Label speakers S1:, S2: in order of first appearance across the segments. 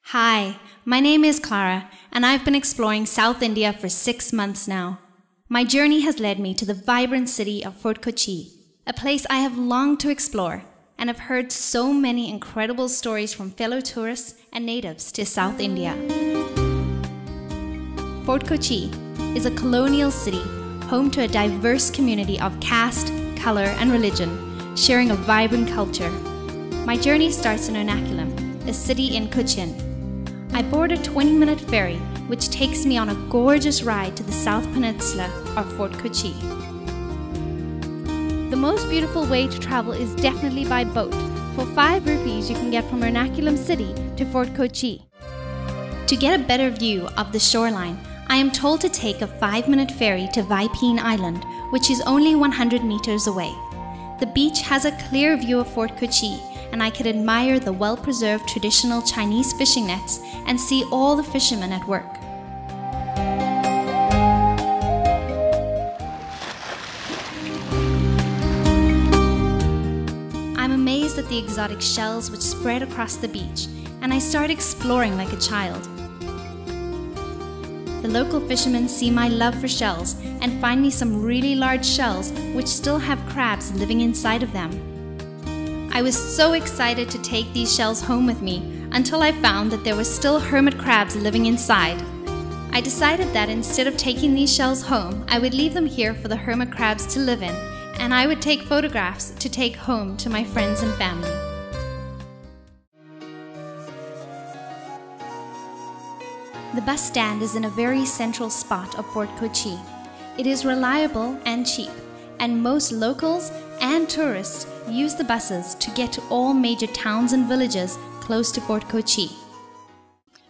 S1: Hi, my name is Clara, and I've been exploring South India for 6 months now. My journey has led me to the vibrant city of Fort Kochi, a place I have longed to explore, and have heard so many incredible stories from fellow tourists and natives to South India. Fort Kochi is a colonial city home to a diverse community of caste, color, and religion, sharing a vibrant culture. My journey starts in Ernakulam, a city in Cochin. I board a 20-minute ferry, which takes me on a gorgeous ride to the South Peninsula of Fort Kochi. The most beautiful way to travel is definitely by boat. For 5 rupees, you can get from Ernakulam city to Fort Kochi. To get a better view of the shoreline, I am told to take a 5-minute ferry to Vaipeen Island, which is only 100 meters away. The beach has a clear view of Fort Kochi, and I could admire the well-preserved traditional Chinese fishing nets and see all the fishermen at work. I'm amazed at the exotic shells which spread across the beach, and I start exploring like a child. The local fishermen see my love for shells and find me some really large shells which still have crabs living inside of them. I was so excited to take these shells home with me until I found that there were still hermit crabs living inside. I decided that instead of taking these shells home, I would leave them here for the hermit crabs to live in, and I would take photographs to take home to my friends and family. The bus stand is in a very central spot of Fort Kochi. It is reliable and cheap, and most locals and tourists use the buses to get to all major towns and villages close to Fort Kochi.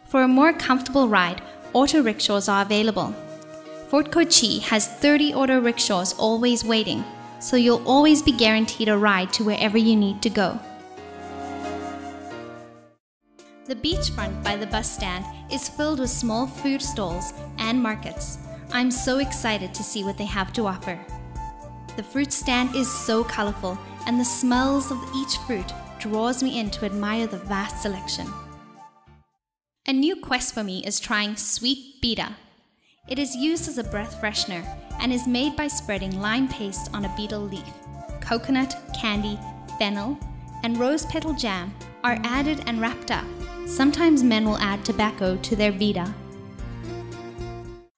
S1: For a more comfortable ride, auto rickshaws are available. Fort Kochi has 30 auto rickshaws always waiting, so you'll always be guaranteed a ride to wherever you need to go. The beachfront by the bus stand is filled with small food stalls and markets. I'm so excited to see what they have to offer. The fruit stand is so colorful, and the smells of each fruit draws me in to admire the vast selection. A new quest for me is trying sweet beta. It is used as a breath freshener and is made by spreading lime paste on a betel leaf. Coconut, candy, fennel, and rose petal jam are added and wrapped up. Sometimes men will add tobacco to their beta.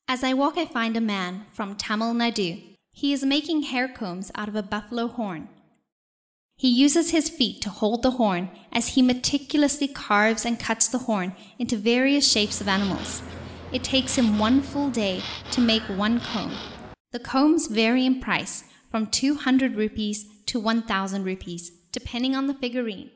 S1: As I walk, I find a man from Tamil Nadu. He is making hair combs out of a buffalo horn. He uses his feet to hold the horn as he meticulously carves and cuts the horn into various shapes of animals. It takes him 1 full day to make 1 comb. The combs vary in price from 200 rupees to 1,000 rupees, depending on the figurine.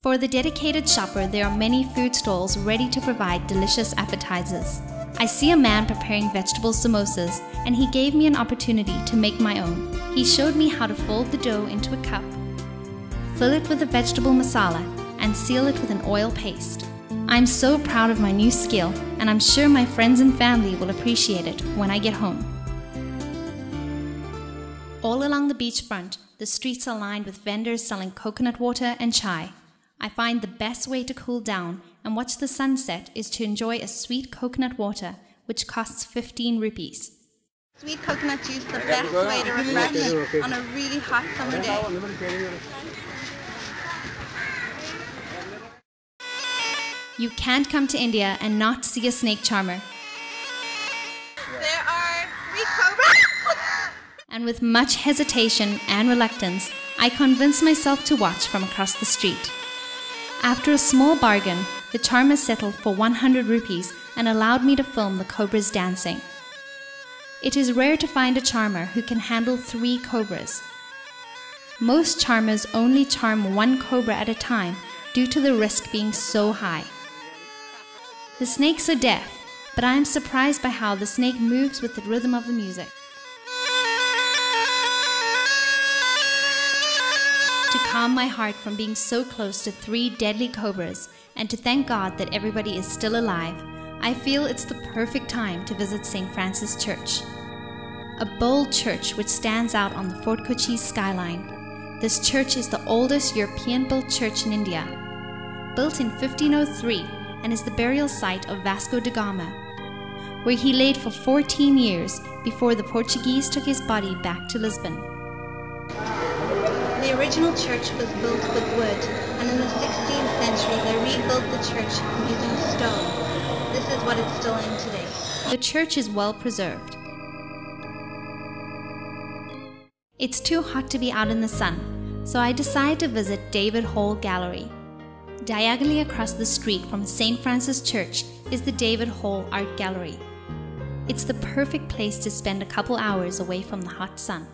S1: For the dedicated shopper, there are many food stalls ready to provide delicious appetizers. I see a man preparing vegetable samosas, and he gave me an opportunity to make my own. He showed me how to fold the dough into a cup, fill it with a vegetable masala, and seal it with an oil paste. I'm so proud of my new skill, and I'm sure my friends and family will appreciate it when I get home. All along the beachfront, the streets are lined with vendors selling coconut water and chai. I find the best way to cool down and watch the sunset is to enjoy a sweet coconut water, which costs 15 rupees.
S2: Sweet coconut juice is the best way to refresh on a really hot summer day.
S1: You can't come to India and not see a snake charmer.
S2: There are 3 cobras!
S1: And with much hesitation and reluctance, I convince myself to watch from across the street. After a small bargain, the charmer settled for 100 rupees and allowed me to film the cobras dancing. It is rare to find a charmer who can handle 3 cobras. Most charmers only charm 1 cobra at a time due to the risk being so high. The snakes are deaf, but I am surprised by how the snake moves with the rhythm of the music. To calm my heart from being so close to 3 deadly cobras, and to thank God that everybody is still alive, I feel it's the perfect time to visit St. Francis Church. A bold church which stands out on the Fort Kochi skyline. This church is the oldest European-built church in India. Built in 1503 and is the burial site of Vasco da Gama, where he laid for 14 years before the Portuguese took his body back to Lisbon.
S2: The original church was built with wood, and in the 16th century they rebuilt the church using stone. This is what it's still in today.
S1: The church is well preserved. It's too hot to be out in the sun, so I decide to visit David Hall Gallery. Diagonally across the street from St. Francis Church is the David Hall Art Gallery. It's the perfect place to spend a couple hours away from the hot sun.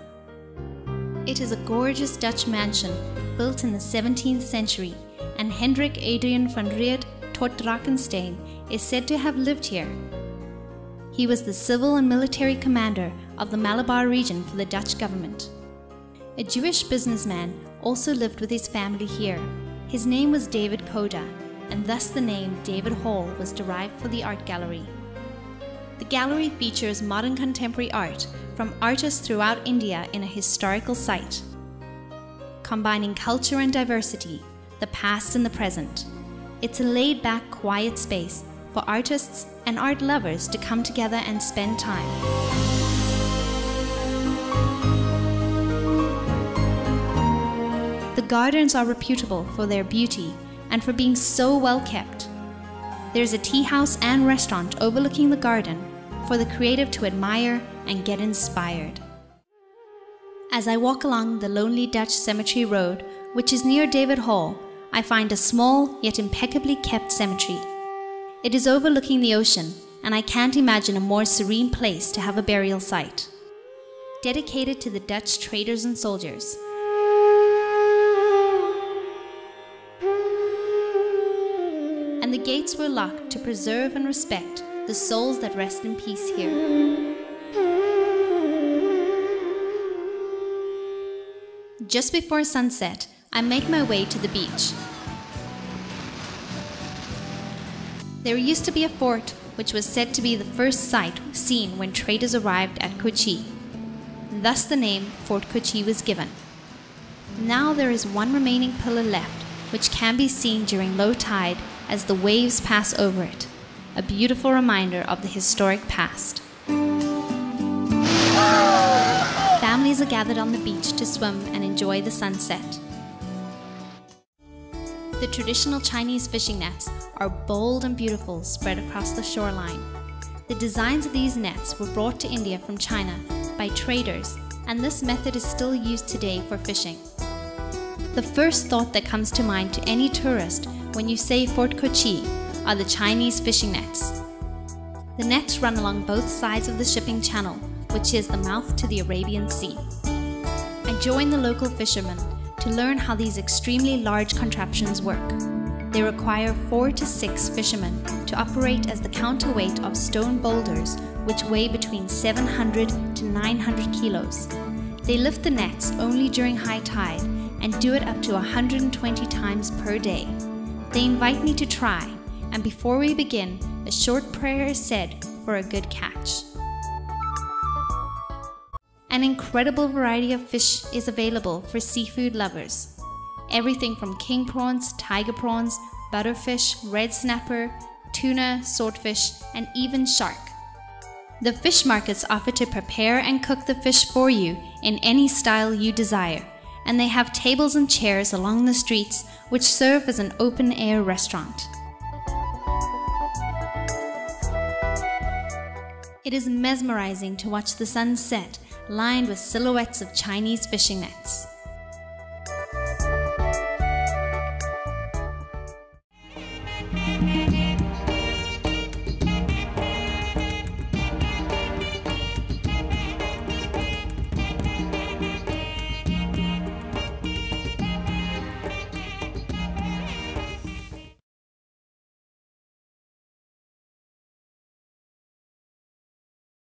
S1: It is a gorgeous Dutch mansion built in the 17th century, and Hendrik Adrian van Reed tot Drakenstein is said to have lived here. He was the civil and military commander of the Malabar region for the Dutch government. A Jewish businessman also lived with his family here. His name was David Koda, and thus the name David Hall was derived for the art gallery. The gallery features modern contemporary art from artists throughout India in a historical site, combining culture and diversity, the past and the present. It's a laid-back, quiet space for artists and art lovers to come together and spend time. The gardens are reputable for their beauty and for being so well kept. There's a tea house and restaurant overlooking the garden for the creative to admire and get inspired. As I walk along the lonely Dutch cemetery road, which is near David Hall, I find a small yet impeccably kept cemetery. It is overlooking the ocean, and I can't imagine a more serene place to have a burial site. Dedicated to the Dutch traders and soldiers. And the gates were locked to preserve and respect the souls that rest in peace here. Just before sunset, I make my way to the beach. There used to be a fort which was said to be the first sight seen when traders arrived at Kochi. Thus the name Fort Kochi was given. Now there is one remaining pillar left, which can be seen during low tide as the waves pass over it, a beautiful reminder of the historic past. Families are gathered on the beach to swim and enjoy the sunset. The traditional Chinese fishing nets are bold and beautiful, spread across the shoreline. The designs of these nets were brought to India from China by traders, and this method is still used today for fishing. The first thought that comes to mind to any tourist when you say Fort Kochi are the Chinese fishing nets. The nets run along both sides of the shipping channel, which is the mouth to the Arabian Sea. I join the local fishermen to learn how these extremely large contraptions work. They require 4 to 6 fishermen to operate as the counterweight of stone boulders, which weigh between 700 to 900 kilos. They lift the nets only during high tide and do it up to 120 times per day. They invite me to try, and before we begin, a short prayer is said for a good catch. An incredible variety of fish is available for seafood lovers. Everything from king prawns, tiger prawns, butterfish, red snapper, tuna, swordfish, and even shark. The fish markets offer to prepare and cook the fish for you in any style you desire, and they have tables and chairs along the streets which serve as an open-air restaurant. It is mesmerizing to watch the sun set, lined with silhouettes of Chinese fishing nets.